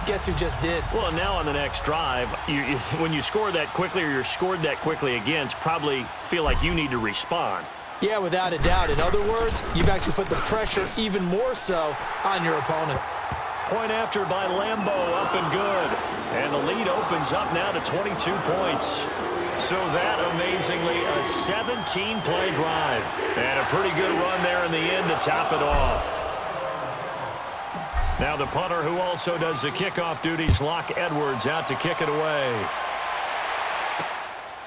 Guess who just did? Well, now on the next drive, when you score that quickly or you're scored that quickly against, probably feel like you need to respond. Yeah, without a doubt. In other words, you've actually put the pressure even more so on your opponent. Point after by Lambo, up and good. And the lead opens up now to 22 points. So that, amazingly, a 17-play drive. And a pretty good run there in the end to top it off. Now the punter, who also does the kickoff duties, Locke Edwards, out to kick it away.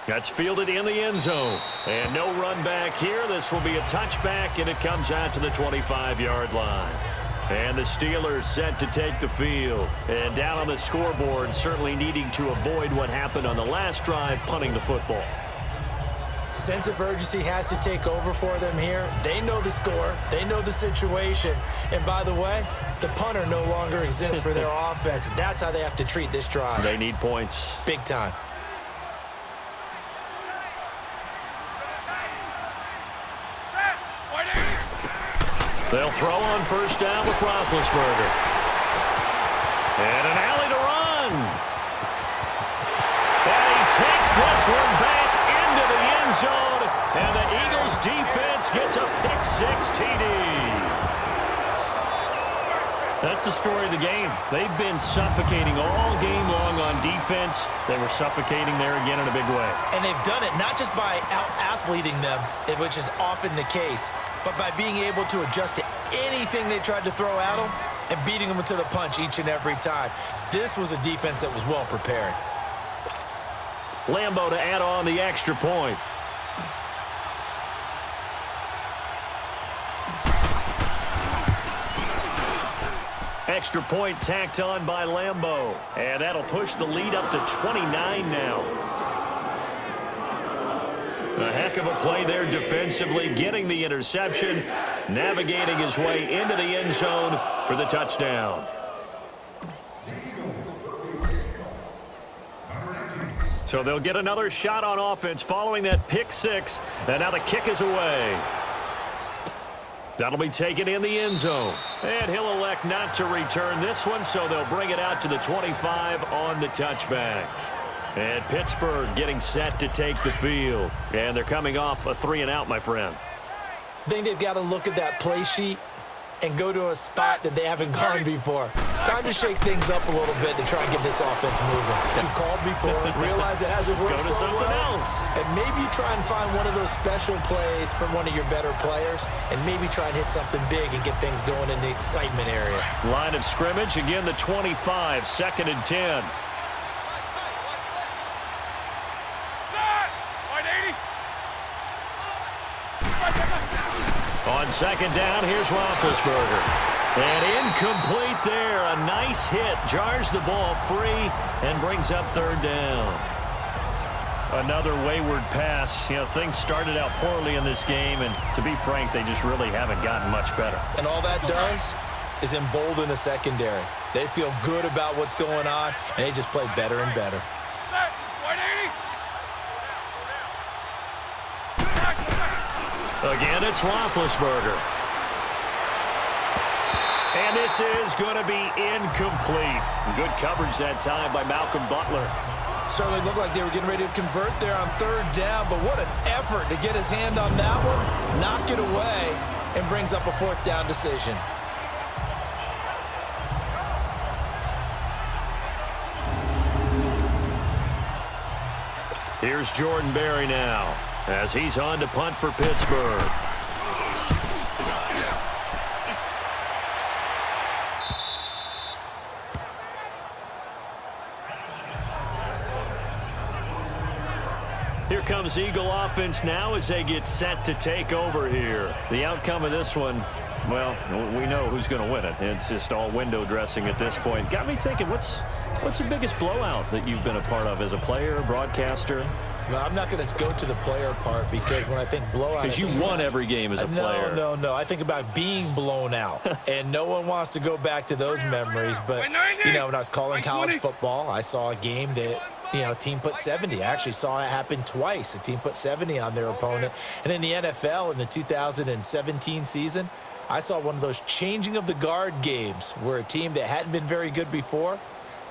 That's fielded in the end zone. And no run back here. This will be a touchback, and it comes out to the 25-yard line. And the Steelers set to take the field. And down on the scoreboard, certainly needing to avoid what happened on the last drive, punting the football. Sense of urgency has to take over for them here. They know the score. They know the situation. And by the way, the punter no longer exists for their offense. That's how they have to treat this drive. They need points. Big time. They'll throw on first down with Roethlisberger. And an alley to run. And he takes this one back into the end zone. And the Eagles defense gets a pick-6 TD. That's the story of the game. They've been suffocating all game long on defense. They were suffocating there again in a big way. And they've done it not just by out-athleting them, which is often the case, but by being able to adjust to anything they tried to throw at them and beating them to the punch each and every time. This was a defense that was well prepared. Lambo to add on the extra point. Extra point tacked on by Lambo. And that'll push the lead up to 29 now. A heck of a play there defensively, getting the interception, navigating his way into the end zone for the touchdown. So they'll get another shot on offense following that pick-6, and now the kick is away. That'll be taken in the end zone. And he'll elect not to return this one, so they'll bring it out to the 25 on the touchback. And Pittsburgh getting set to take the field. And they're coming off a 3-and-out, my friend. I think they've got to look at that play sheet and go to a spot that they haven't gone before. Time to shake things up a little bit to try and get this offense moving. You called before, realize it hasn't worked so well. And maybe you try and find one of those special plays from one of your better players, and maybe try and hit something big and get things going in the excitement area. Line of scrimmage, again the 25, 2nd and 10. On 2nd down, here's Roethlisberger. And incomplete there. A nice hit. Jars the ball free and brings up 3rd down. Another wayward pass. You know, things started out poorly in this game, and to be frank, they just really haven't gotten much better. And all that does is embolden the secondary. They feel good about what's going on, and they just play better and better. Again, it's Roethlisberger. And this is going to be incomplete. Good coverage that time by Malcolm Butler. Certainly looked like they were getting ready to convert there on 3rd down, but what an effort to get his hand on that one, knock it away, and brings up a 4th down decision. Here's Jordan Berry now, as he's on to punt for Pittsburgh. Here comes Eagle offense now as they get set to take over here. The outcome of this one, well, we know who's going to win it. It's just all window dressing at this point. Got me thinking, what's the biggest blowout that you've been a part of as a player, broadcaster? Well, I'm not going to go to the player part because when I think blowout... Because you won every game as a player. No. I think about being blown out. And no one wants to go back to those memories. But, you know, when I was calling college football, I saw a game that, you know, a team put 70. I actually saw it happen twice. A team put 70 on their opponent. And in the NFL, in the 2017 season, I saw one of those changing of the guard games where a team that hadn't been very good before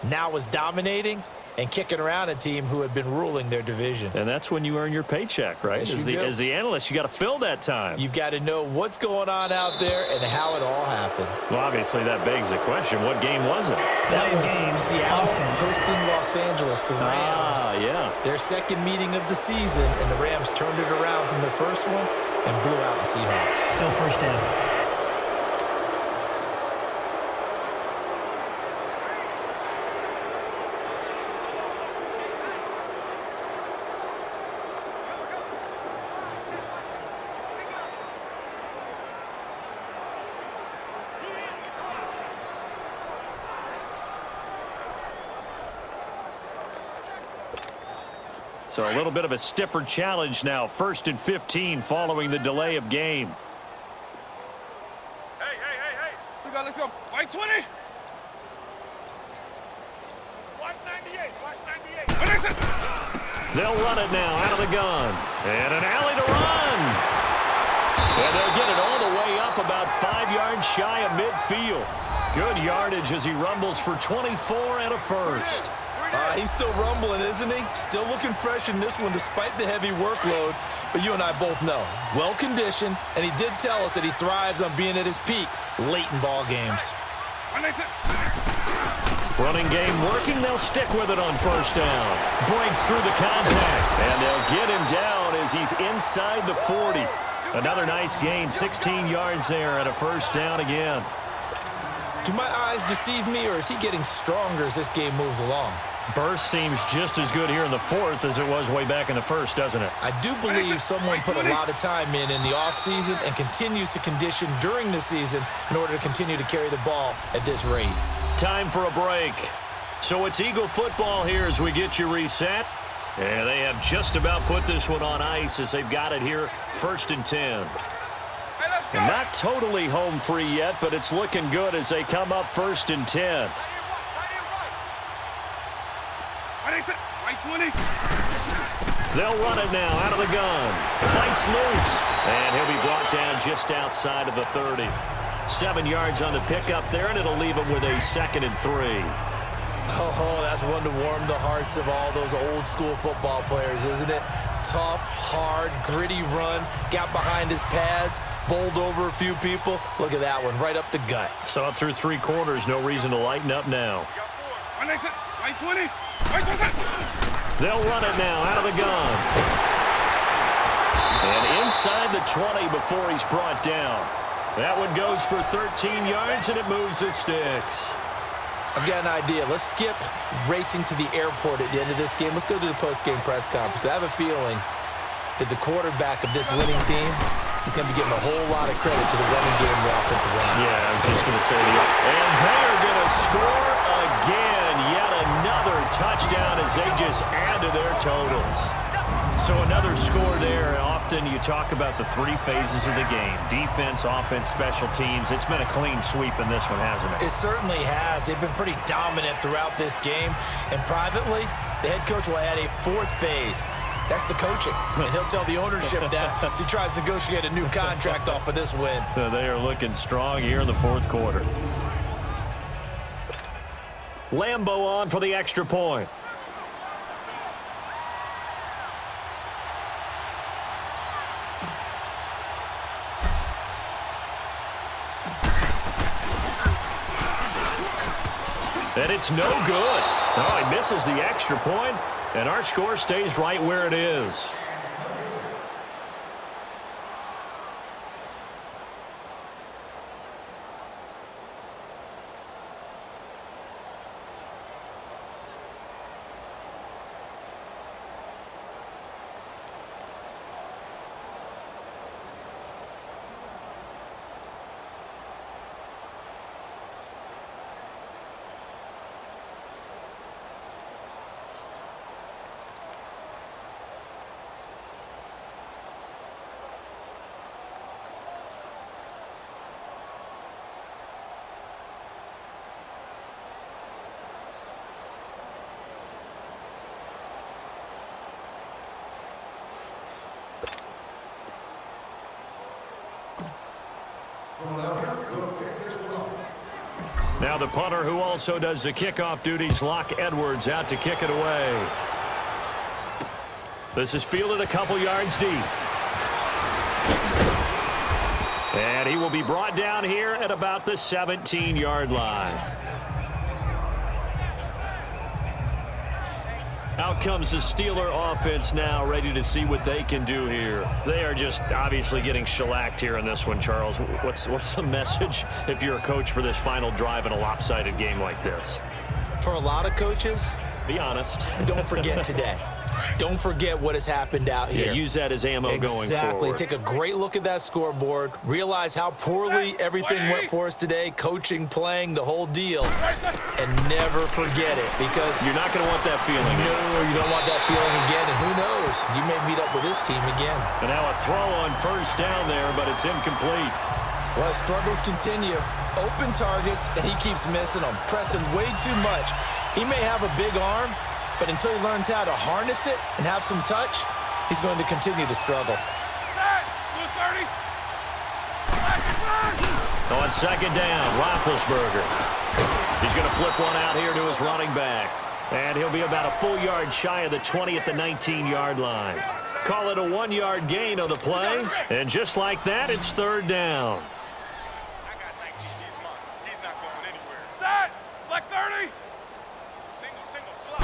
now was dominating and kicking around a team who had been ruling their division. And that's when you earn your paycheck, right? Yes, As the analyst, you got to fill that time. You've got to know what's going on out there and how it all happened. Well, obviously, that begs the question, what game was it? That was Seattle hosting Los Angeles, the Rams. Yeah. Their second meeting of the season, and the Rams turned it around from the first one and blew out the Seahawks. Still first down. So a little bit of a stiffer challenge now. 1st and 15 following the delay of game. Hey. Let's go. White 20. Watch 98. Watch 98. They'll run it now out of the gun. And an alley to run. And they'll get it all the way up about 5 yards shy of midfield. Good yardage as he rumbles for 24 and a first. He's still rumbling, isn't he? Still looking fresh in this one despite the heavy workload. But you and I both know, well-conditioned, and he did tell us that he thrives on being at his peak late in ball games. Running game working. They'll stick with it on first down. Breaks through the contact. And they'll get him down as he's inside the 40. Another nice gain, 16 yards there and a first down again. Do my eyes deceive me, or is he getting stronger as this game moves along? Burst seems just as good here in the 4th as it was way back in the 1st, doesn't it? I do believe someone put a lot of time in the offseason and continues to condition during the season in order to continue to carry the ball at this rate. Time for a break. So it's Eagle football here as we get you reset. And they have just about put this one on ice as they've got it here, 1st and 10. And not totally home free yet, but it's looking good as they come up 1st and 10. They'll run it now out of the gun. Fights loose. And he'll be brought down just outside of the 30. 7 yards on the pickup there, and it'll leave him with a 2nd and 3. Oh, that's one to warm the hearts of all those old school football players, isn't it? Tough, hard, gritty run. Got behind his pads, bowled over a few people. Look at that one, right up the gut. So up through 3 quarters, no reason to lighten up now. They'll run it now out of the gun. And inside the 20 before he's brought down. That one goes for 13 yards, and it moves the sticks. I've got an idea. Let's skip racing to the airport at the end of this game. Let's go to the post-game press conference. I have a feeling that the quarterback of this winning team is going to be getting a whole lot of credit to the running game and the offensive line. Yeah, I was just going to say that. And they are going to score again. Yet another touchdown as they just add to their totals. So another score there. Often you talk about the 3 phases of the game. Defense, offense, special teams. It's been a clean sweep in this one, hasn't it? It certainly has. They've been pretty dominant throughout this game. And privately, the head coach will add a 4th phase. That's the coaching. And he'll tell the ownership that as he tries to negotiate a new contract off of this win. So they are looking strong here in the 4th quarter. Lambeau on for the extra point. And it's no good. Oh, he misses the extra point, and our score stays right where it is. Now the punter who also does the kickoff duties, Locke Edwards, out to kick it away. This is fielded a couple yards deep. And he will be brought down here at about the 17-yard line. Out comes the Steeler offense now, ready to see what they can do here. They are just obviously getting shellacked here in this one, Charles. What's the message if you're a coach for this final drive in a lopsided game like this? For a lot of coaches, be honest. Don't forget today. Don't forget what has happened out here. Yeah, use that as ammo going forward. Exactly. Take a great look at that scoreboard. Realize how poorly everything went for us today. Coaching, playing, the whole deal. And never forget it, because you're not going to want that feeling. No, you don't want that feeling again. And who knows? You may meet up with this team again. And now a throw on first down there, but it's incomplete. Well, struggles continue. Open targets, and he keeps missing them. Pressing way too much. He may have a big arm, but until he learns how to harness it and have some touch, he's going to continue to struggle. On second down, Roethlisberger. He's going to flip one out here to his running back. And he'll be about a full yard shy of the 20 at the 19-yard line. Call it a 1-yard gain on the play. And just like that, it's third down. I got 19 this month. He's not going anywhere. Set! Like 30! Single, slot.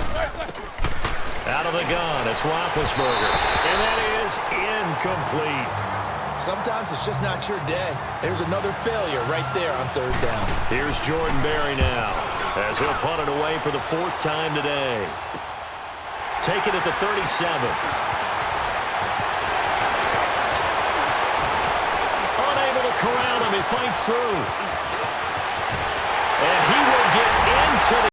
Out of the gun, it's Roethlisberger. And that is incomplete. Sometimes it's just not your day. There's another failure right there on third down. Here's Jordan Berry now, as he'll punt it away for the 4th time today. Take it at the 37. Unable to corral him, he fights through. And he will get into the